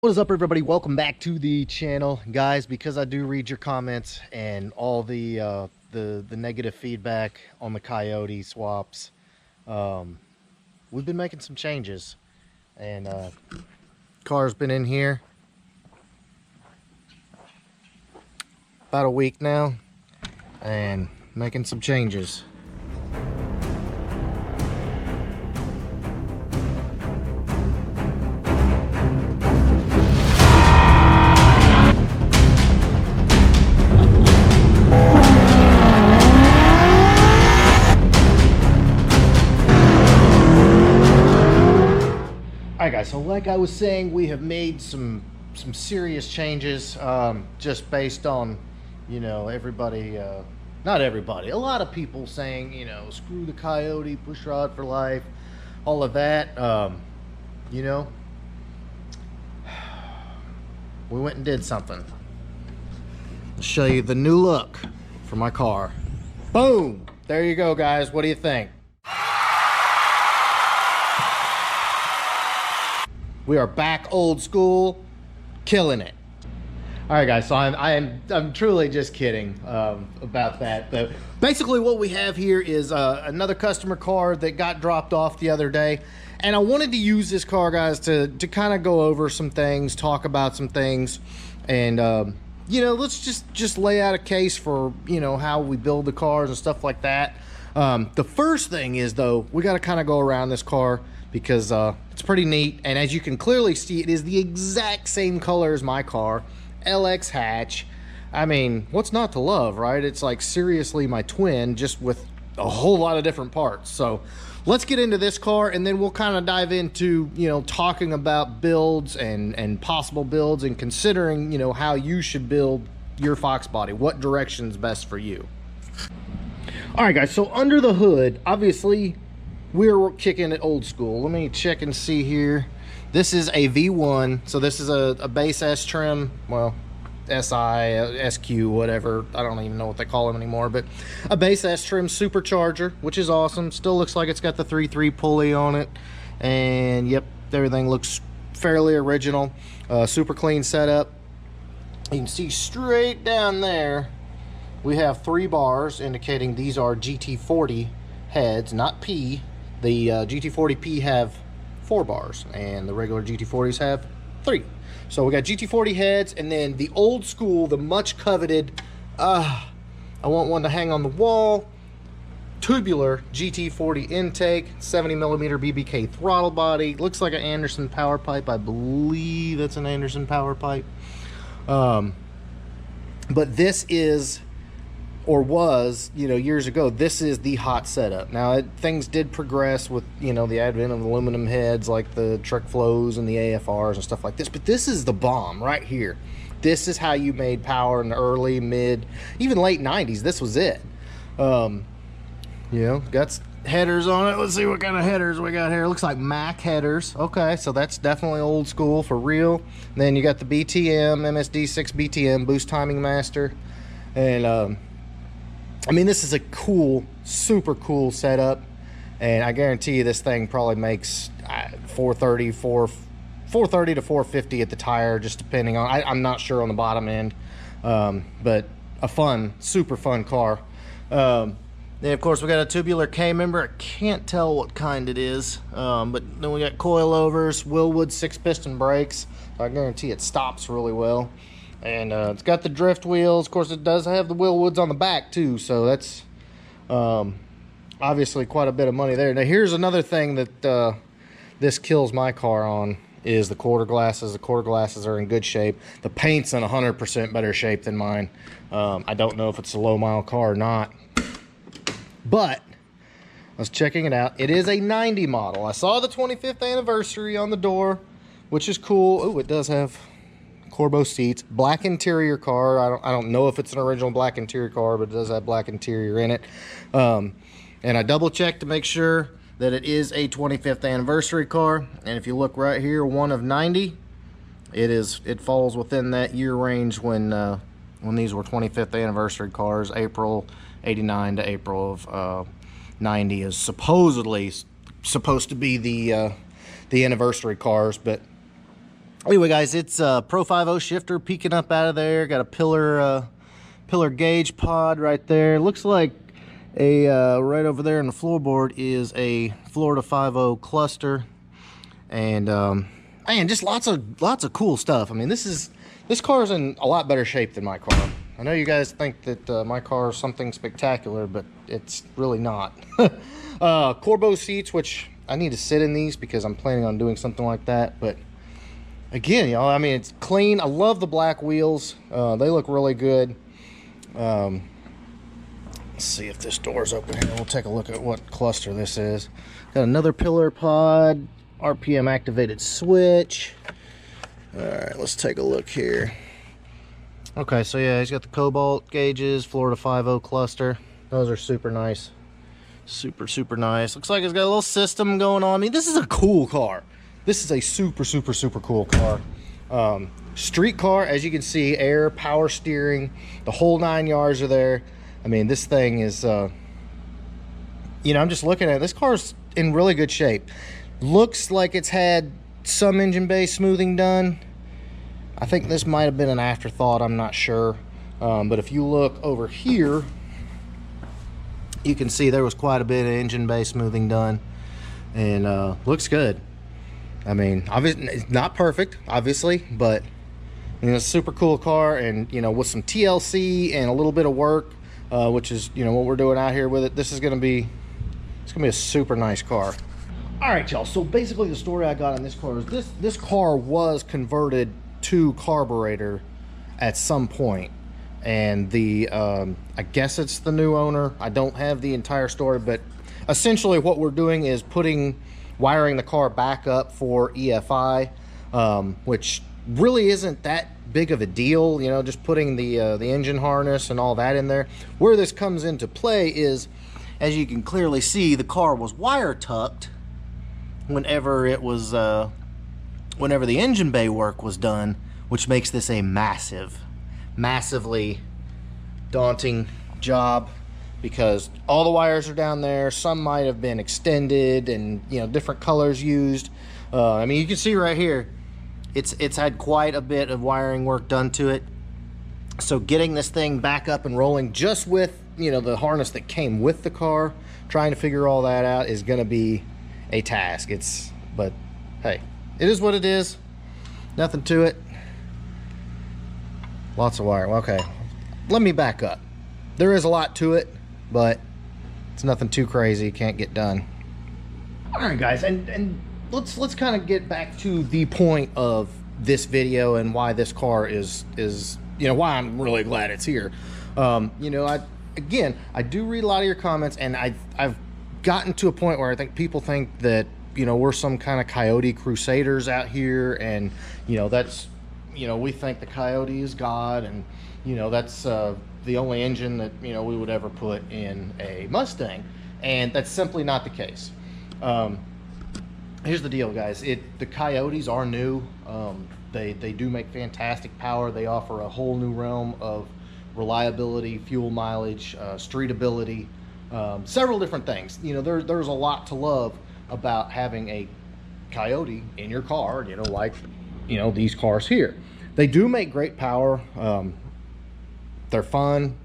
What is up, everybody? Welcome back to the channel, guys. Because I do read your comments and all the negative feedback on the coyote swaps. We've been making some changes, and car's been in here about a week now, and making some changes. Alright guys, so like I was saying, we have made some serious changes, just based on, you know, everybody, not everybody, a lot of people saying, you know, screw the coyote, push rod for life, all of that. You know, we went and did something. I'll show you the new look for my car. Boom! There you go, guys. What do you think? We are back old school, killing it. All right, guys, so I'm truly just kidding about that. But basically what we have here is another customer car that got dropped off the other day. And I wanted to use this car, guys, to kind of go over some things, talk about some things. And, you know, let's just lay out a case for, you know, how we build the cars and stuff like that. The first thing is, though, we got to kind of go around this car because it's pretty neat. And as you can clearly see, it is the exact same color as my car, LX hatch. I mean, what's not to love, right? It's like seriously my twin, just with a whole lot of different parts. So let's get into this car, and then we'll kind of dive into, you know, talking about builds and possible builds, and considering, you know, how you should build your Fox body, what direction's best for you. All right, guys, so under the hood, obviously we're kicking it old school. Let me check and see here. This is a V1, so this is a base S trim, well, SI, SQ, whatever. I don't even know what they call them anymore, but a base S trim supercharger, which is awesome. Still looks like it's got the 3.3 pulley on it, and yep, everything looks fairly original. Super clean setup. You can see straight down there, we have 3 bars indicating these are GT40 heads, not P. The GT40P have 4 bars, and the regular GT40s have 3. So we got GT40 heads, and then the old school, the much coveted, I want one to hang on the wall, tubular GT40 intake, 70mm BBK throttle body. Looks like an Anderson power pipe. I believe that's an Anderson power pipe. But this is, or was, you know, years ago, this is the hot setup. Now, things did progress with, you know, the advent of aluminum heads like the Trek Flows and the AFRs and stuff like this, but this is the bomb right here. This is how you made power in the early, mid, even late 90s. This was it. You know, got headers on it. Let's see what kind of headers we got here. Looks like Mac headers. Okay, so that's definitely old school for real. And then you got the BTM, MSD6 BTM, Boost Timing Master. And, I mean, this is a cool, super cool setup, and I guarantee you this thing probably makes 430 to 450 at the tire, just depending on, I'm not sure on the bottom end, but a fun, super fun car. Then of course we got a tubular K member. I can't tell what kind it is, but then we got coilovers, Willwood 6-piston brakes. So I guarantee it stops really well. And it's got the drift wheels. Of course, it does have the Willwoods on the back too, so that's obviously quite a bit of money there. Now, here's another thing that this kills my car on, is the quarter glasses. The quarter glasses are in good shape. The paint's in 100% better shape than mine. I don't know if it's a low-mile car or not, but I was checking it out. It is a 90 model. I saw the 25th anniversary on the door, which is cool. Oh, it does have Corbo seats, black interior car. I don't know if it's an original black interior car, but it does have black interior in it. And I double checked to make sure that it is a 25th anniversary car. And if you look right here, 1 of 90, it falls within that year range when these were 25th anniversary cars. April 89 to April of 90 is supposedly supposed to be the anniversary cars, but Anyway, guys, it's a Pro 50 shifter peeking up out of there. Got a pillar gauge pod right there. Looks like a right over there in the floorboard is a Florida 50 cluster, and man, just lots of cool stuff. I mean, this car's in a lot better shape than my car. I know you guys think that my car is something spectacular, but it's really not. Corbeau seats, which I need to sit in these because I'm planning on doing something like that. But again, y'all, I mean, it's clean. I love the black wheels. They look really good. Let's see if this door's open here. We'll take a look at what cluster this is. Got another pillar pod, RPM activated switch. All right, let's take a look here. Okay, so yeah, he's got the cobalt gauges, Florida 50 cluster. Those are super nice. Super nice. Looks like it's got a little system going on. I mean, this is a cool car. This is a super cool car. Street car, as you can see, air, power steering, the whole 9 yards are there. I mean, this thing is, you know, I'm just looking at it. This car's in really good shape. Looks like it's had some engine bay smoothing done. I think this might have been an afterthought, I'm not sure. But if you look over here, you can see there was quite a bit of engine bay smoothing done, and looks good. I mean, obviously it's not perfect, obviously, but you know, it's a super cool car, and you know, with some TLC and a little bit of work, which is, you know, what we're doing out here with it, it's gonna be a super nice car. All right, y'all, so basically the story I got on this car is this car was converted to carburetor at some point, and the I guess it's the new owner. I don't have the entire story, but essentially what we're doing is wiring the car back up for EFI, which really isn't that big of a deal, you know, just putting the engine harness and all that in there. Where this comes into play is, as you can clearly see, the car was wire tucked whenever it was whenever the engine bay work was done, which makes this a massively daunting job, because all the wires are down there. Some might have been extended and, you know, different colors used. I mean, you can see right here, it's had quite a bit of wiring work done to it. So getting this thing back up and rolling just with, you know, the harness that came with the car, trying to figure all that out is going to be a task. But hey, it is what it is. Nothing to it. Lots of wire. Okay, let me back up. There is a lot to it, but it's nothing too crazy. Can't get done. All right, guys, and let's kind of get back to the point of this video and why this car is you know, why I'm really glad it's here. You know, I do read a lot of your comments, and I've gotten to a point where I think people think that, you know, we're some kind of coyote crusaders out here, and you know, that's, you know, we think the Coyote is God, and you know, that's the only engine that, you know, we would ever put in a Mustang, and that's simply not the case. Here's the deal, guys. The Coyotes are new. They do make fantastic power. They offer a whole new realm of reliability, fuel mileage, streetability, several different things. You know, there's a lot to love about having a Coyote in your car, you know, like, you know, these cars here. They do make great power. They're fun.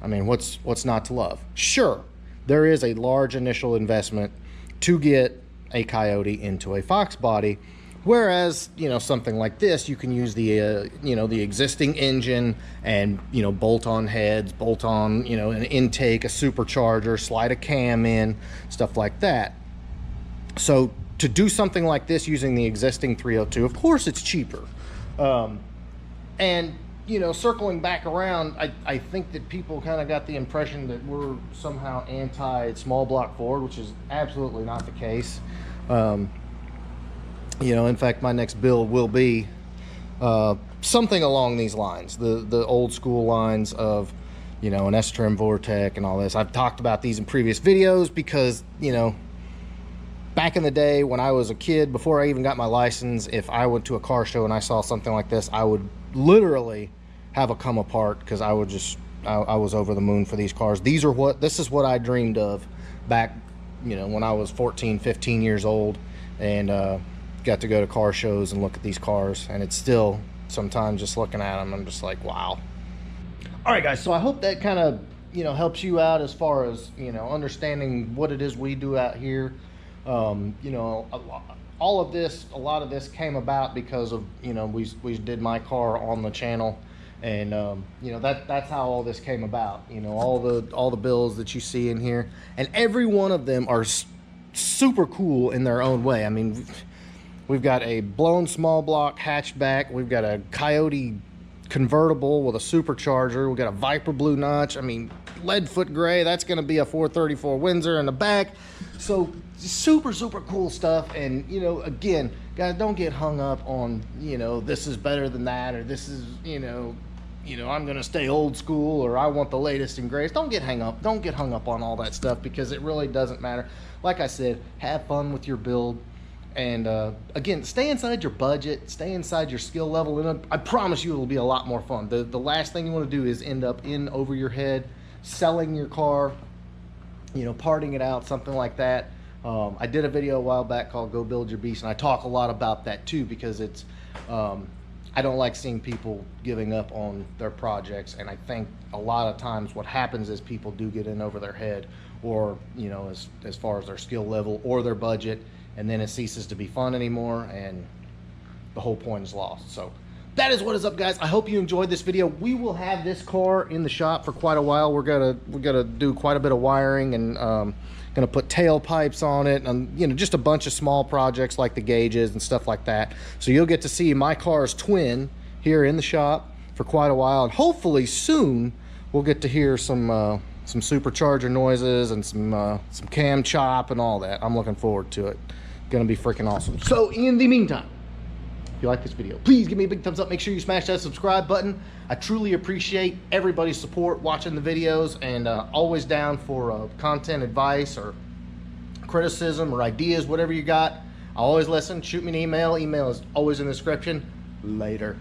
I mean, what's not to love? Sure, there is a large initial investment to get a Coyote into a Fox body, whereas, you know, something like this, you can use the you know, the existing engine and, you know, bolt on heads, bolt on, you know, an intake, a supercharger, slide a cam in, stuff like that. So to do something like this using the existing 302, of course it's cheaper. And, you know, circling back around, I think that people kind of got the impression that we're somehow anti-small block Ford, which is absolutely not the case. You know, in fact, my next build will be something along these lines, the old school lines of, you know, an S-trim Vortec and all this. I've talked about these in previous videos because, you know, back in the day when I was a kid, before I even got my license, if I went to a car show and I saw something like this, I would literally have a come apart, because I was over the moon for these cars. This is what I dreamed of back, you know, when I was 14, 15 years old. And got to go to car shows and look at these cars, and it's still sometimes just looking at them, I'm just like, wow. All right, guys, so I hope that kind of, helps you out as far as, understanding what it is we do out here. A lot of this came about because of, we did my car on the channel, and that's how all this came about. All the bills that you see in here, and every one of them are super cool in their own way. I mean, we've got a blown small block hatchback, we've got a Coyote convertible with a supercharger, we've got a Viper blue notch, I mean, lead foot gray, that's going to be a 434 Windsor in the back. So super cool stuff. And again, guys, don't get hung up on this is better than that, or this is I'm going to stay old school, or I want the latest and greatest. Don't get hung up on all that stuff, because it really doesn't matter. Like I said, have fun with your build. And again, stay inside your budget, stay inside your skill level, and I promise you it'll be a lot more fun. The last thing you want to do is end up in over your head, selling your car, parting it out, something like that. I did a video a while back called Go Build Your Beast, and I talk a lot about that too, because it's I don't like seeing people giving up on their projects. And I think a lot of times what happens is people do get in over their head, or as far as their skill level or their budget, and then it ceases to be fun anymore, and the whole point is lost. So that is what is up, guys. I hope you enjoyed this video. We will have this car in the shop for quite a while. We're gonna do quite a bit of wiring, and gonna put tailpipes on it, and just a bunch of small projects like the gauges and stuff like that. So you'll get to see my car's twin here in the shop for quite a while, and hopefully soon we'll get to hear some supercharger noises and some cam chop and all that. I'm looking forward to it. Gonna be freaking awesome. So in the meantime, if you like this video, please give me a big thumbs up. Make sure you smash that subscribe button. I truly appreciate everybody's support watching the videos, and always down for content advice or criticism or ideas, whatever you got. I'll always listen. Shoot me an email. Email is always in the description. Later.